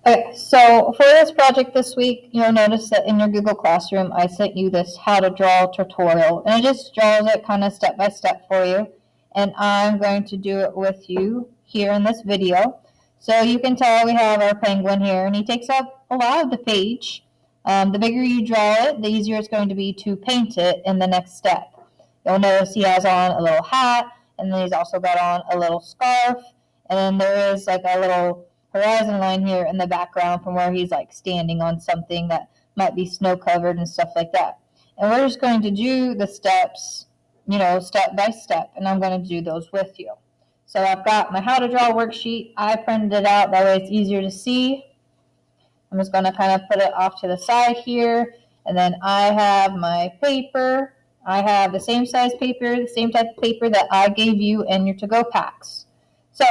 Okay, so for this project this week, you'll notice that in your Google Classroom, I sent you this how to draw tutorial, and it just draws it kind of step by step for you. And I'm going to do it with you here in this video. So you can tell we have our penguin here, and he takes up a lot of the page. The bigger you draw it, the easier it's going to be to paint it in the next step. You'll notice he has on a little hat, and then he's also got on a little scarf, and then there is like a little horizon line here in the background from where he's like standing on something that might be snow covered and stuff like that. And we're just going to do the steps, step by step, and I'm going to do those with you. So I've got my how to draw worksheet. I printed it out, that way it's easier to see. I'm just going to kind of put it off to the side here, and then I have my paper. I have the same size paper, the same type of paper that I gave you in your to-go packs. So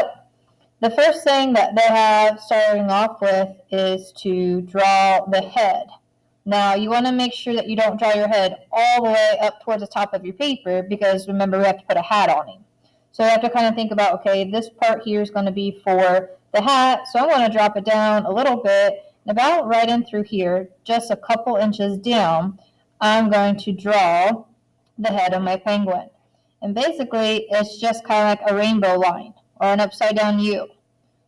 the first thing that they have starting off with is to draw the head. Now, you want to make sure that you don't draw your head all the way up towards the top of your paper because remember, we have to put a hat on him. So you have to kind of think about, okay, this part here is going to be for the hat, so I'm going to drop it down a little bit, and about right in through here, just a couple inches down, I'm going to draw the head of my penguin. And basically, it's just kind of like a rainbow line or an upside down U.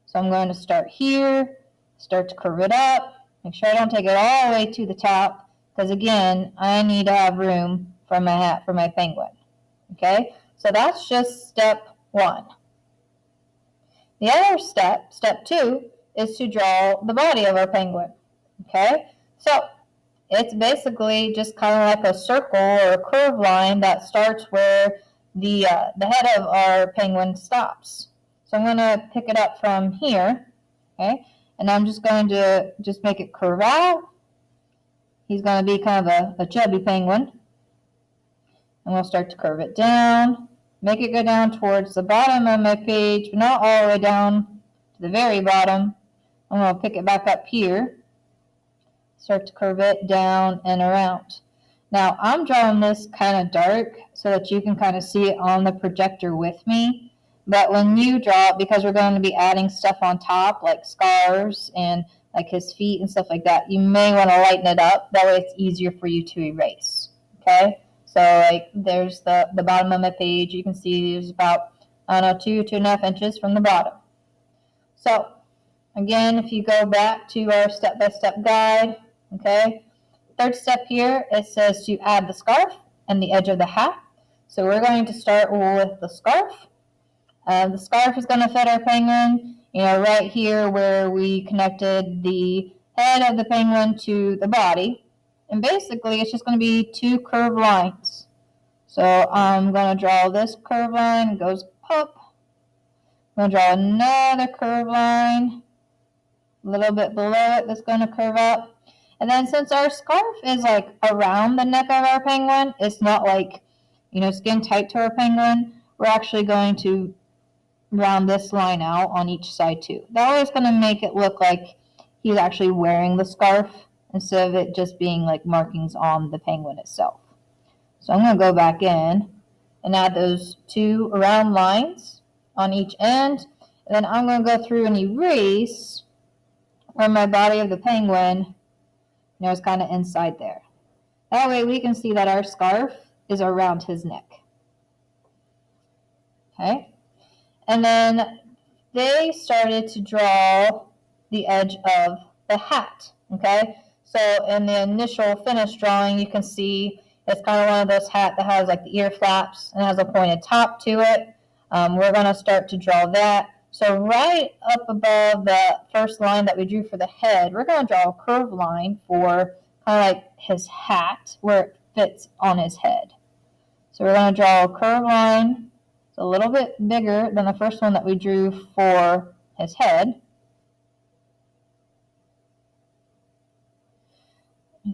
So I'm going to start here, start to curve it up, make sure I don't take it all the way to the top, because again, I need to have room for my hat for my penguin. Okay, so that's just step one. The other step, step two, is to draw the body of our penguin. Okay, so it's basically just kind of like a circle or a curved line that starts where the head of our penguin stops. So I'm going to pick it up from here, okay, and I'm just going to just make it curve out. He's going to be kind of a chubby penguin. And we'll start to curve it down, make it go down towards the bottom of my page, but not all the way down to the very bottom. I'm going to pick it back up here, start to curve it down and around. Now, I'm drawing this kind of dark so that you can kind of see it on the projector with me. But when you draw it, because we're going to be adding stuff on top, like scarves and like his feet and stuff like that, you may want to lighten it up. That way it's easier for you to erase. Okay? So, like, there's the bottom of my page. You can see there's about, 2.5 inches from the bottom. So, again, if you go back to our step-by-step guide, okay, third step here, it says to add the scarf and the edge of the hat. So we're going to start with the scarf. The scarf is going to fit our penguin, right here where we connected the head of the penguin to the body. And basically, it's just going to be two curved lines. So I'm going to draw this curved line, goes up. I'm going to draw another curved line, a little bit below it that's going to curve up. And then since our scarf is like around the neck of our penguin, it's not like, skin tight to our penguin, we're actually going to round this line out on each side too. That way it's going to make it look like he's actually wearing the scarf instead of it just being like markings on the penguin itself. So I'm going to go back in and add those two round lines on each end. And then I'm going to go through and erase where my body of the penguin, is kind of inside there. That way we can see that our scarf is around his neck. Okay? And then they started to draw the edge of the hat. Okay? So in the initial finished drawing, you can see it's kind of one of those hats that has like the ear flaps and has a pointed top to it. We're going to start to draw that. So right up above the first line that we drew for the head, we're going to draw a curved line for kind of like his hat where it fits on his head. So we're going to draw a curved line. It's a little bit bigger than the first one that we drew for his head.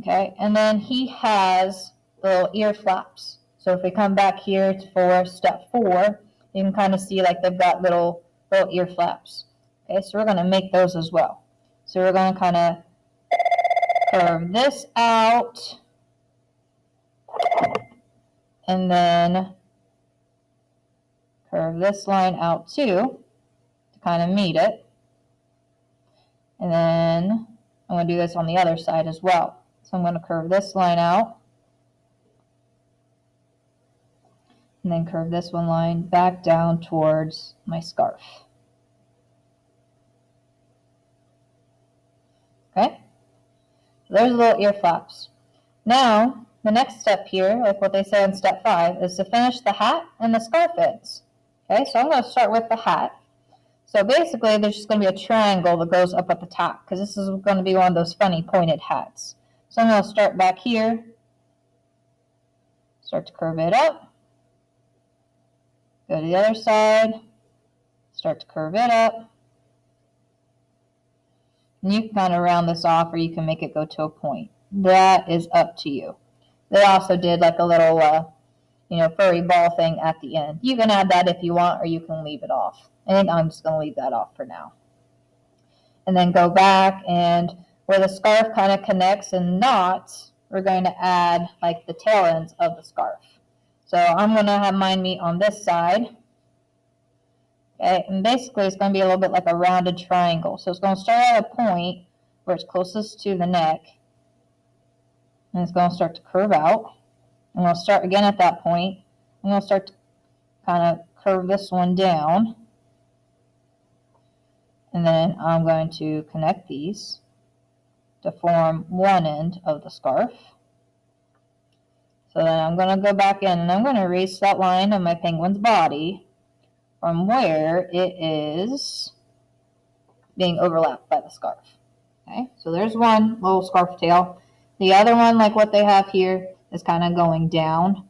Okay, and then he has little ear flaps. So if we come back here for step 4, you can kind of see like they've got little ear flaps. Okay, so we're going to make those as well. So we're going to kind of curve this out and then curve this line out too to kind of meet it. And then want to do this on the other side as well. So I'm going to curve this line out. And then curve this one line back down towards my scarf. Okay? So there's the little ear flaps. Now, the next step here, like what they say in step 5, is to finish the hat and the scarf ends. Okay, so I'm going to start with the hat. So basically, there's just going to be a triangle that goes up at the top, because this is going to be one of those funny pointed hats. So I'm going to start back here, start to curve it up, go to the other side, start to curve it up. And you can kind of round this off, or you can make it go to a point. That is up to you. They also did like a little, furry ball thing at the end. You can add that if you want, or you can leave it off. I think I'm just going to leave that off for now. And then go back, and where the scarf kind of connects and knots, we're going to add like the tail ends of the scarf. So I'm going to have mine meet on this side. Okay, and basically it's going to be a little bit like a rounded triangle. So it's going to start at a point where it's closest to the neck, and it's going to start to curve out. I'm going to start again at that point. I'm going to start to kind of curve this one down, and then I'm going to connect these to form one end of the scarf. So then I'm going to go back in, and I'm going to erase that line of my penguin's body from where it is being overlapped by the scarf. Okay, so there's one little scarf tail. The other one, like what they have here, is kind of going down.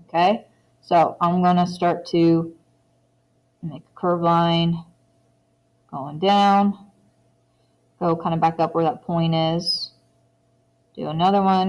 Okay, so I'm going to start to make a curved line going down, go kind of back up where that point is, do another one